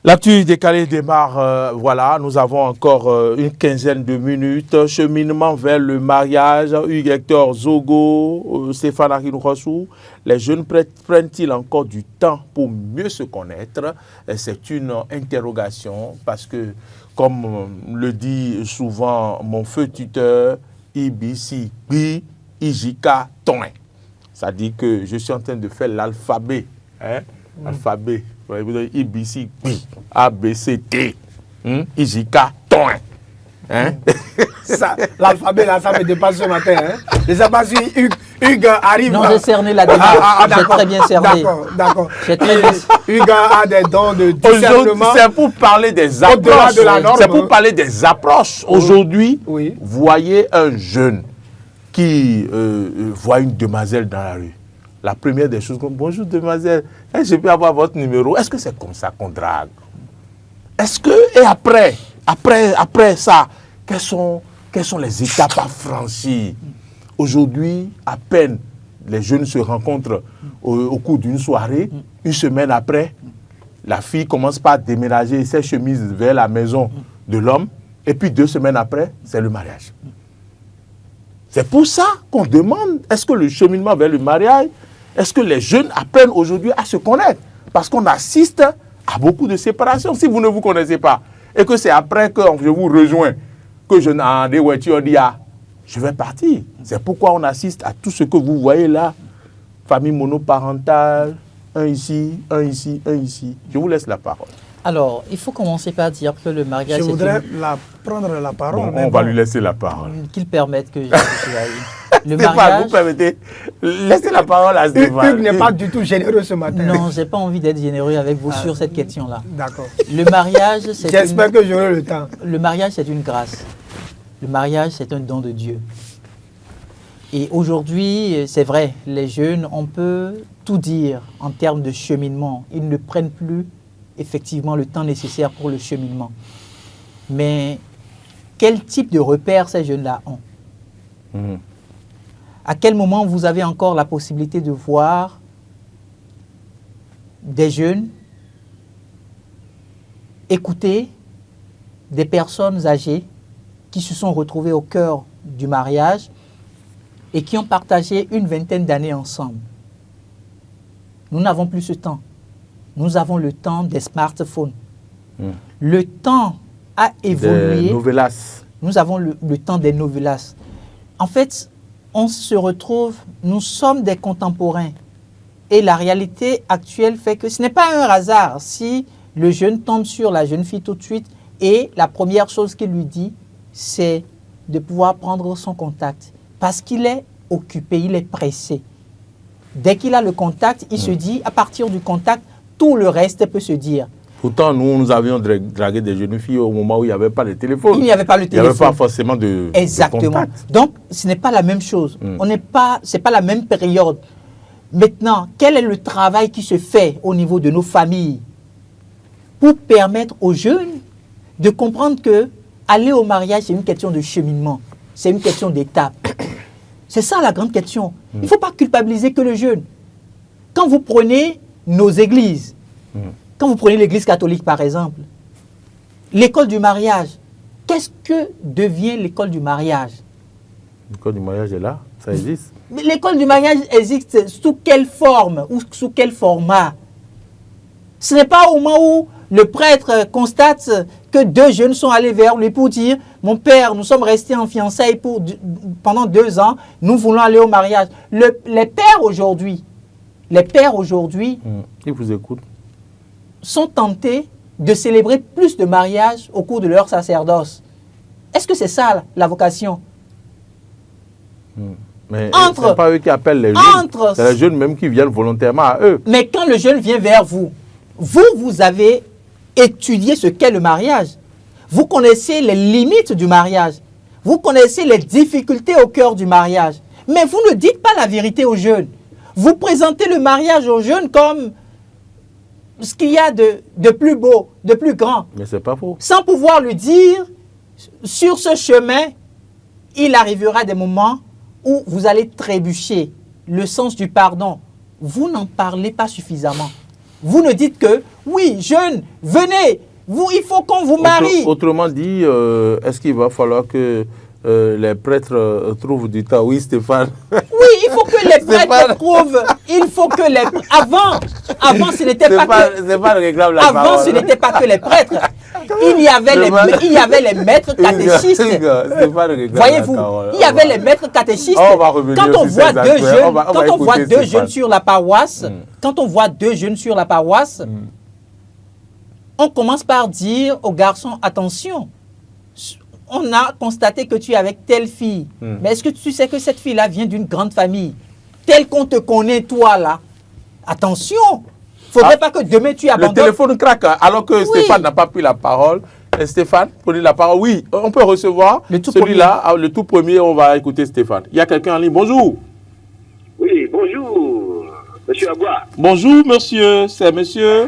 L'actu décalée démarre, voilà, nous avons encore une quinzaine de minutes. Cheminement vers le mariage, Hugues Hector Zogo, Stéphane Akinourossou. Les jeunes prennent-ils encore du temps pour mieux se connaître? C'est une interrogation parce que, comme le dit souvent mon feu tuteur, IBC, Bi, Ijika, Toin. Ça dit que je suis en train de faire l'alphabet. Hein? Alphabet. IBC, A, B, C, T, IJK, Toin. Hein? L'alphabet dépasse ce matin. Hein? Je ne sais pas si Hugues arrive. Non, j'ai cerné la démarche. J'ai très bien cerné. D'accord. Hugues a des dons de discernement. C'est pour parler des approches. C'est pour parler des approches. Aujourd'hui, oui. Voyez un jeune qui voit une demoiselle dans la rue. La première des choses, comme bonjour demoiselle, je peux avoir votre numéro. Est-ce que c'est comme ça qu'on drague? Est-ce que, et après ça, quelles sont les étapes à franchir? Aujourd'hui, à peine les jeunes se rencontrent au cours d'une soirée, une semaine après, la fille commence par déménager ses chemises vers la maison de l'homme, et puis 2 semaines après, c'est le mariage. C'est pour ça qu'on demande, est-ce que le cheminement vers le mariage, est-ce que les jeunes apprennent aujourd'hui à se connaître? Parce qu'on assiste à beaucoup de séparations. Si vous ne vous connaissez pas, et que c'est après que je vous rejoins, que je n'en ai dit, je vais partir. C'est pourquoi on assiste à tout ce que vous voyez là. Famille monoparentale, un ici, un ici, un ici. Je vous laisse la parole. Alors, il faut commencer par dire que le mariage... Je voudrais prendre la parole. Bon, on va lui laisser la parole. Qu'il permette que je le Stéphane, mariage... vous permettez, laissez la parole à Stéphane. Hugues n'est pas du tout généreux ce matin. Non, je n'ai pas envie d'être généreux avec vous sur cette question-là. D'accord. Le mariage, c'est... J'espère que j'aurai le temps. Le mariage, c'est une grâce. Le mariage, c'est un don de Dieu. Et aujourd'hui, c'est vrai, les jeunes, on peut tout dire en termes de cheminement. Ils ne prennent plus effectivement le temps nécessaire pour le cheminement. Mais quel type de repères ces jeunes-là ont? À quel moment vous avez encore la possibilité de voir des jeunes écouter des personnes âgées qui se sont retrouvées au cœur du mariage et qui ont partagé une vingtaine d'années ensemble? Nous n'avons plus ce temps. Nous avons le temps des smartphones. Le temps a évolué. Des novelas. Nous avons le temps des novelas. En fait, on se retrouve, nous sommes des contemporains. Et la réalité actuelle fait que ce n'est pas un hasard si le jeune tombe sur la jeune fille tout de suite et la première chose qu'il lui dit, c'est de pouvoir prendre son contact. Parce qu'il est occupé, il est pressé. Dès qu'il a le contact, il se dit, à partir du contact, tout le reste peut se dire. Pourtant, nous avions dragué des jeunes filles au moment où il n'y avait pas de téléphone. Il n'y avait pas le téléphone. Il n'y avait pas forcément de contact. Donc, ce n'est pas la même chose. Ce n'est pas la même période. Maintenant, quel est le travail qui se fait au niveau de nos familles pour permettre aux jeunes de comprendre que aller au mariage, c'est une question de cheminement. C'est une question d'étape. C'est ça la grande question. Il ne faut pas culpabiliser que le jeune. Quand vous prenez nos églises, quand vous prenez l'église catholique par exemple, l'école du mariage, qu'est-ce que devient l'école du mariage? L'école du mariage est là, ça existe. L'école du mariage existe sous quelle forme ou sous quel format? Ce n'est pas au moment où le prêtre constate que 2 jeunes sont allés vers lui pour dire « Mon père, nous sommes restés en fiançailles pendant 2 ans, nous voulons aller au mariage. » Les pères aujourd'hui, ils vous écoutent, sont tentés de célébrer plus de mariages au cours de leur sacerdoce. Est-ce que c'est ça la vocation? Mais ce n'est pas eux qui appellent les jeunes, c'est les jeunes même qui viennent volontairement à eux. Mais quand le jeune vient vers vous, vous avez étudié ce qu'est le mariage. Vous connaissez les limites du mariage. Vous connaissez les difficultés au cœur du mariage. Mais vous ne dites pas la vérité aux jeunes. Vous présentez le mariage aux jeunes comme ce qu'il y a de plus beau, de plus grand. Mais c'est pas faux. Sans pouvoir lui dire, sur ce chemin, il arrivera des moments où vous allez trébucher. Le sens du pardon, vous n'en parlez pas suffisamment. Vous ne dites que oui, jeunes, venez, vous, il faut qu'on vous marie. Autrement dit, est-ce qu'il va falloir que les prêtres trouvent du temps? Oui, Stéphane. Oui, il faut que les prêtres trouvent. Il faut que les. Avant, ce n'était pas que. C'est pas réglable la Avant, parole. ce n'était pas que les prêtres. Il y avait les maîtres catéchistes. Voyez-vous, il y avait les maîtres catéchistes. Quand on voit deux jeunes, quand on voit deux jeunes sur la paroisse, quand on voit deux jeunes sur la paroisse, on commence par dire aux garçons, attention, on a constaté que tu es avec telle fille. Mais est-ce que tu sais que cette fille-là vient d'une grande famille? Telle qu'on te connaît, toi, là. Attention! Il ne faudrait pas que demain tu abandonnes. Le téléphone craque alors que Stéphane n'a pas pris la parole. Stéphane, prenez la parole. Oui, on peut recevoir celui-là, le tout premier, on va écouter Stéphane. Il y a quelqu'un en ligne. Bonjour. Oui, bonjour, monsieur Agua. Bonjour, monsieur. C'est monsieur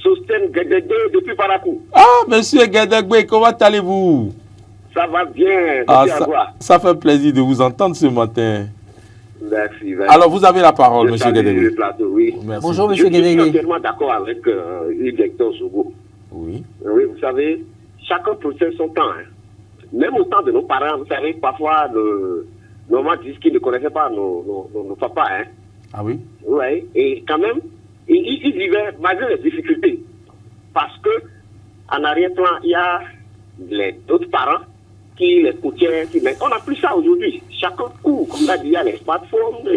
Sosten Guédégué depuis Parakou. Ah, monsieur Guédégué, comment allez-vous? Ça va bien, monsieur Agua. Ça fait plaisir de vous entendre ce matin. Merci. Alors, vous avez la parole, monsieur Guédégué. Oui. Bonjour, monsieur Guédégué. Je suis entièrement d'accord avec le directeur Sogo. Oui. Oui, vous savez, chacun possède son temps. Hein. Même au temps de nos parents, vous savez, parfois, nos mamans disent qu'ils ne connaissaient pas nos papas. Hein. Ah oui? Oui, et quand même, ils vivaient malgré les difficultés. Parce que, en arrière-plan, il y a d'autres parents qui les coûtaient. On n'a plus ça aujourd'hui. Chacun court, comme l'a dit, il y a les smartphones.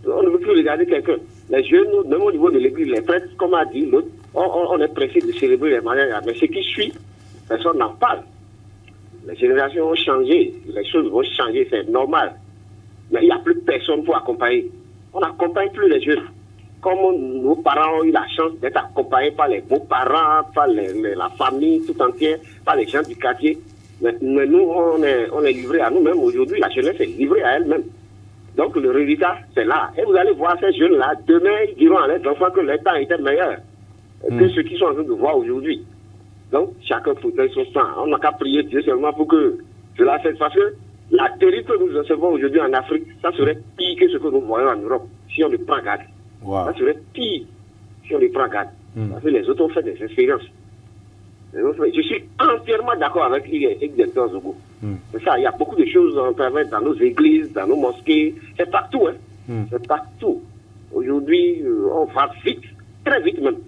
On ne veut plus regarder quelqu'un. Les jeunes, même au niveau de l'église, les prêtres, comme a dit l'autre, on est pressé de célébrer les mariages. Mais ce qui suit, personne n'en parle. Les générations ont changé. Les choses vont changer, c'est normal. Mais il n'y a plus personne pour accompagner. On n'accompagne plus les jeunes. Comme nos parents ont eu la chance d'être accompagnés par les beaux-parents, par la famille tout entière, par les gens du quartier. Mais nous, on est livrés à nous-mêmes. Aujourd'hui, la jeunesse est livrée à elle-même. Donc, le résultat, c'est là. Et vous allez voir ces jeunes-là, demain, ils diront à leurs enfants que leur temps était meilleur que ceux qui sont en train de voir aujourd'hui. Donc, chacun protège son temps. On n'a qu'à prier Dieu seulement pour que cela cesse. Parce que la théorie que nous recevons aujourd'hui en Afrique, ça serait pire que ce que nous voyons en Europe, si on ne prend garde. Wow. Ça serait pire si on ne prend garde. Parce que les autres ont fait des expériences. Je suis entièrement d'accord avec Dr Zogo. C'est ça, il y a beaucoup de choses on peut mettre dans nos églises, dans nos mosquées, c'est partout. Hein. C'est partout. Aujourd'hui, on va vite, très vite même.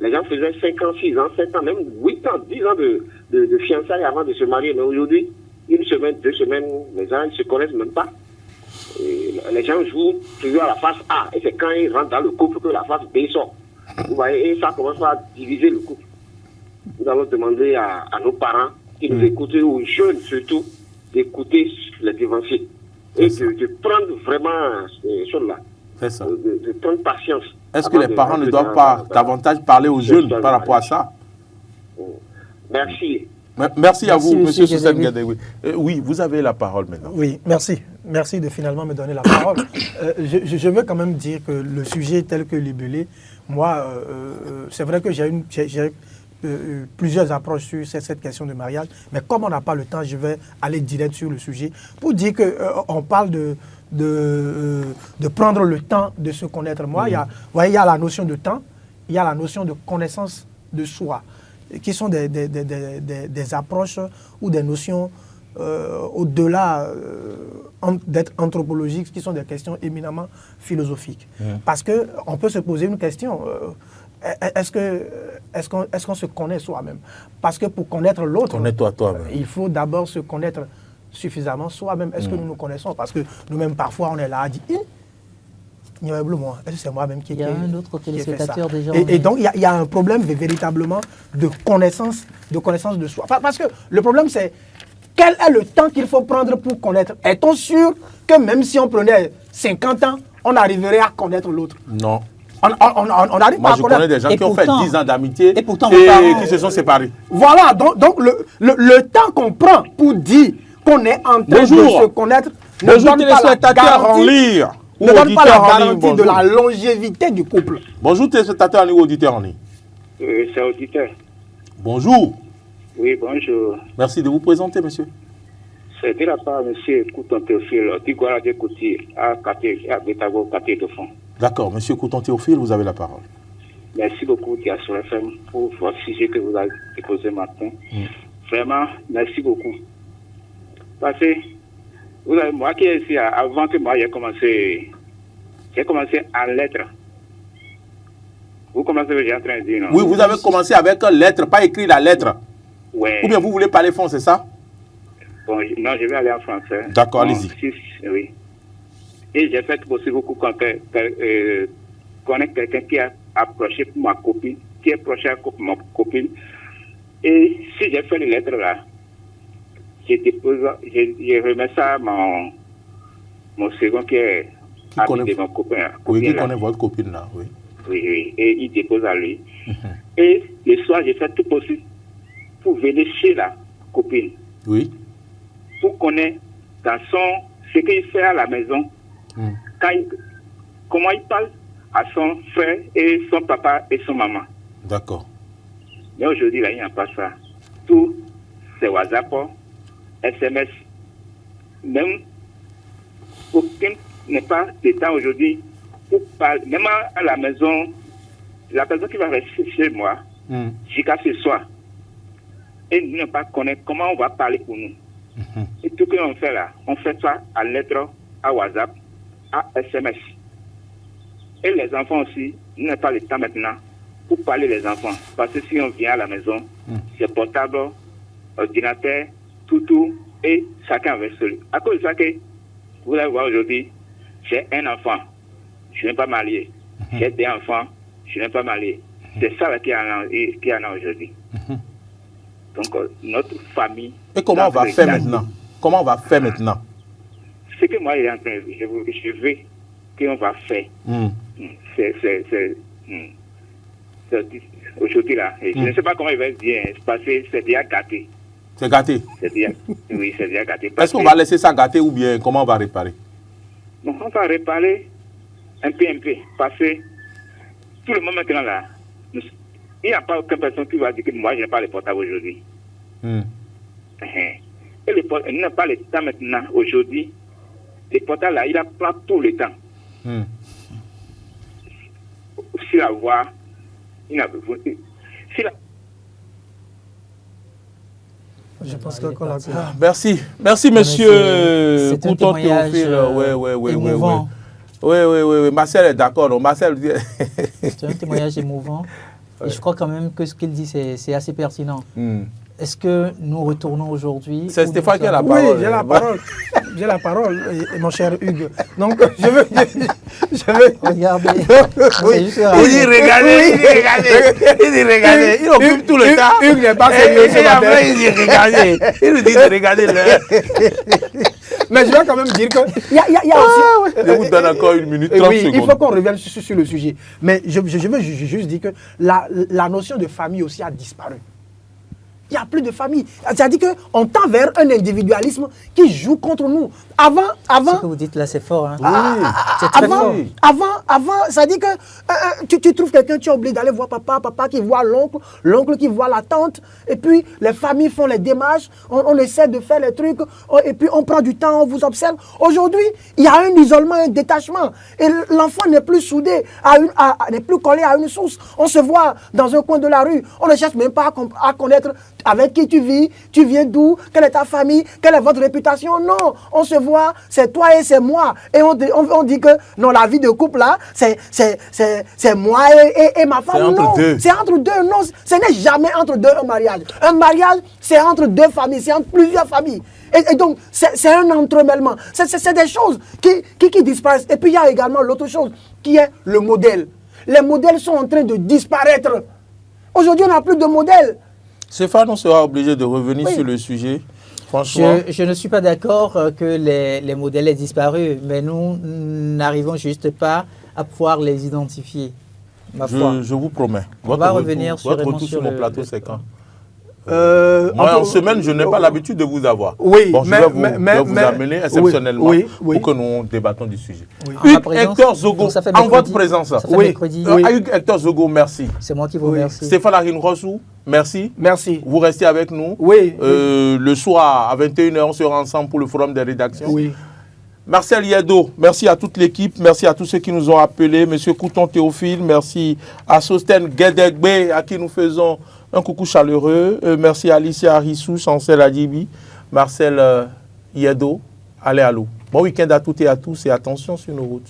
Les gens faisaient 5 ans, 6 ans, 7 ans, même 8 ans, 10 ans de fiançailles avant de se marier. Mais aujourd'hui, 1 semaine, 2 semaines, les gens ne se connaissent même pas. Et les gens jouent toujours à la face A. Et c'est quand ils rentrent dans le couple que la face B sort. Vous voyez, et ça commence à diviser le couple. Nous allons demander à nos parents qui nous écoutent, aux jeunes surtout, d'écouter les devanciers. Et de prendre vraiment ces choses-là. C'est ça. De prendre patience. Est-ce que les parents ne doivent pas davantage parler aux jeunes par rapport à ça? Merci. Merci à vous, monsieur Sosten Guédégué. Oui, vous avez la parole maintenant. Oui, merci. Merci de finalement me donner la parole. Je veux quand même dire que le sujet tel que libellé, moi, c'est vrai que j'ai plusieurs approches sur cette question de mariage, mais comme on n'a pas le temps, je vais aller direct sur le sujet pour dire qu'on parle de prendre le temps de se connaître. Moi, il y a la notion de temps, il y a la notion de connaissance de soi, qui sont des approches ou des notions au-delà d'être anthropologiques, qui sont des questions éminemment philosophiques. Parce qu'on peut se poser une question, est-ce qu'on se connaît soi-même? Parce que pour connaître l'autre, connais-toi toi-même. Il faut d'abord se connaître suffisamment soi-même. Est-ce que nous nous connaissons? Parce que nous-mêmes, parfois, on est là à dire, est-ce que c'est moi-même qui ai fait ça? Il y a un autre téléspectateur déjà. Et donc, il y a un problème véritablement de connaissance de soi. Parce que le problème, c'est quel est le temps qu'il faut prendre pour connaître? Est-on sûr que même si on prenait 50 ans, on arriverait à connaître l'autre? Non. On n'arrive pas à connaître. Moi, je connais des gens qui ont fait 10 ans d'amitié et qui se sont séparés. Voilà, donc le temps qu'on prend pour dire qu'on est en train de se connaître ne donne pas la garantie de la longévité du couple. Bonjour, téléspectateurs en ligne, auditeurs en ligne. C'est auditeur. Bonjour. Oui, bonjour. Merci de vous présenter, monsieur. C'est de la part de M. Kouton Théophile, Tigouara de Kouti, à Bétago, quartier de fond. D'accord, monsieur Kouton Théophile, vous avez la parole. merci beaucoup, Diaspora FM, pour votre sujet que vous avez déposé matin. Vraiment, merci beaucoup. Parce que, vous avez, moi qui est ici, avant que moi j'ai commencé en lettres. Vous commencez déjà en train de dire, non? Oui, vous avez commencé avec une lettre, pas écrit la lettre. Ouais. Ou bien vous voulez parler français, c'est ça? Bon, non, je vais aller en français. D'accord, Bon, allez-y. Oui. Et j'ai fait aussi beaucoup connaître quelqu'un qui a approché pour ma copine, qui est approché pour ma copine. Et si j'ai fait les lettres là, je remets ça à mon second qui est ami de mon copain. Oui, qui là. connaît votre copine là, oui. Oui, et il dépose à lui. Et le soir, j'ai fait tout possible pour venir chez la copine. Oui. Pour connaître ce qu'il fait à la maison, comment il parle à son frère et son papa et son maman. D'accord. Mais aujourd'hui, là, il n'y a pas ça. Tout, c'est WhatsApp, SMS. Même aucun n'est pas de temps aujourd'hui pour parler. Même à la maison, la personne qui va rester chez moi, jusqu'à ce soir, et nous ne pas connaître comment on va parler pour nous. Et tout ce qu'on fait là, on fait ça à lettre, à WhatsApp, à SMS. Et les enfants aussi, nous n'avons pas le temps maintenant pour parler les enfants. Parce que si on vient à la maison, c'est portable, ordinateur, tout, et chacun avec celui. À cause de ça que vous allez voir aujourd'hui, j'ai un enfant, je n'ai pas marié. J'ai des enfants, je n'ai pas marié. C'est ça là qui en a aujourd'hui. Donc, notre famille... Et comment on va faire maintenant? Comment on va faire maintenant? Ce que moi, je veux qu'on va faire, c'est aujourd'hui là. Je ne sais pas comment il va dire, parce que c'est déjà gâté. C'est gâté? Oui, c'est déjà gâté. Est-ce qu'on va laisser ça gâter ou bien comment on va réparer? Bon, on va réparer un peu, parce que tout le monde maintenant là, il n'y a pas aucune personne qui va dire que moi je n'ai pas le portable aujourd'hui. Et il n'a pas le temps maintenant aujourd'hui. Le portable là, il a pas tout le temps. Si la voix, il a Je pense qu'on l'a compris. Merci monsieur C'est un Couton témoignage Théophile. émouvant. Oui. Marcel est d'accord. Donc, Marcel dit... C'est un témoignage émouvant. Et je crois quand même que ce qu'il dit, c'est assez pertinent. Est-ce que nous retournons aujourd'hui? C'est Stéphane qui a la parole. Oui, j'ai la parole. J'ai la parole, mon cher Hugues. Donc, je veux... Regardez. Oui. Il dit regardez. Il occupe tout le temps. Hugues n'est pas sérieux ce Et matin. après, il dit regardez. Il nous dit de regarder l'heure. Mais je vais quand même dire que il y a aussi... Je vous donne encore 1 minute 30 oui, secondes. il faut qu'on revienne sur le sujet. Mais je veux juste dire que la notion de famille aussi a disparu. Il n'y a plus de famille. C'est-à-dire qu'on tend vers un individualisme qui joue contre nous. Avant... Ce que vous dites là, c'est fort. Hein? Oui. C'est très fort. Avant, ça dit que tu trouves quelqu'un, tu es obligé d'aller voir papa qui voit l'oncle qui voit la tante, et puis les familles font les démarches, on essaie de faire les trucs, et puis on prend du temps, on vous observe. Aujourd'hui, il y a un isolement, un détachement, et l'enfant n'est plus soudé, n'est plus collé à une source. On se voit dans un coin de la rue, on ne cherche même pas à connaître avec qui tu vis, tu viens d'où, quelle est ta famille, quelle est votre réputation. Non, on se voit, c'est toi et c'est moi. Et on dit que non, la vie de couple là, c'est moi et ma femme. C'est entre non, deux. c'est entre deux. Non, ce n'est jamais entre deux un mariage. Un mariage, c'est entre deux familles, c'est entre plusieurs familles. Et donc, c'est un entremêlement. C'est des choses qui disparaissent. Et puis, il y a également l'autre chose, qui est le modèle. Les modèles sont en train de disparaître. Aujourd'hui, on n'a plus de modèle. Stéphane, on sera obligé de revenir sur le sujet. Franchement. Je ne suis pas d'accord que les modèles aient disparu, mais nous n'arrivons juste pas à pouvoir les identifier. Ma foi. Je vous promets. On va revenir votre sûrement retour sur sur mon le- plateau, c'est quand? Moi, en semaine, je n'ai pas l'habitude de vous avoir. Oui, bon, je vais vous amener exceptionnellement oui. pour que nous débattons du sujet. En ma Hugues présence, Hector Zogo, donc ça fait en mercredi. votre présence. Ça fait Oui. mercredi. Hugues Hector Zogo, merci. C'est moi qui vous remercie. Stéphane Arine Rossou, merci. Merci. Vous restez avec nous. Oui. Le soir, à 21h, on sera ensemble pour le forum des rédactions. Oui. Marcel Yedo, merci à toute l'équipe, merci à tous ceux qui nous ont appelés, Monsieur Couton Théophile, merci à Sosten Guédegbe, à qui nous faisons un coucou chaleureux, merci à Alicia Arissou, Chancel Adjibi, Marcel Yedo, allez à l'eau. Bon week-end à toutes et à tous et attention sur nos routes.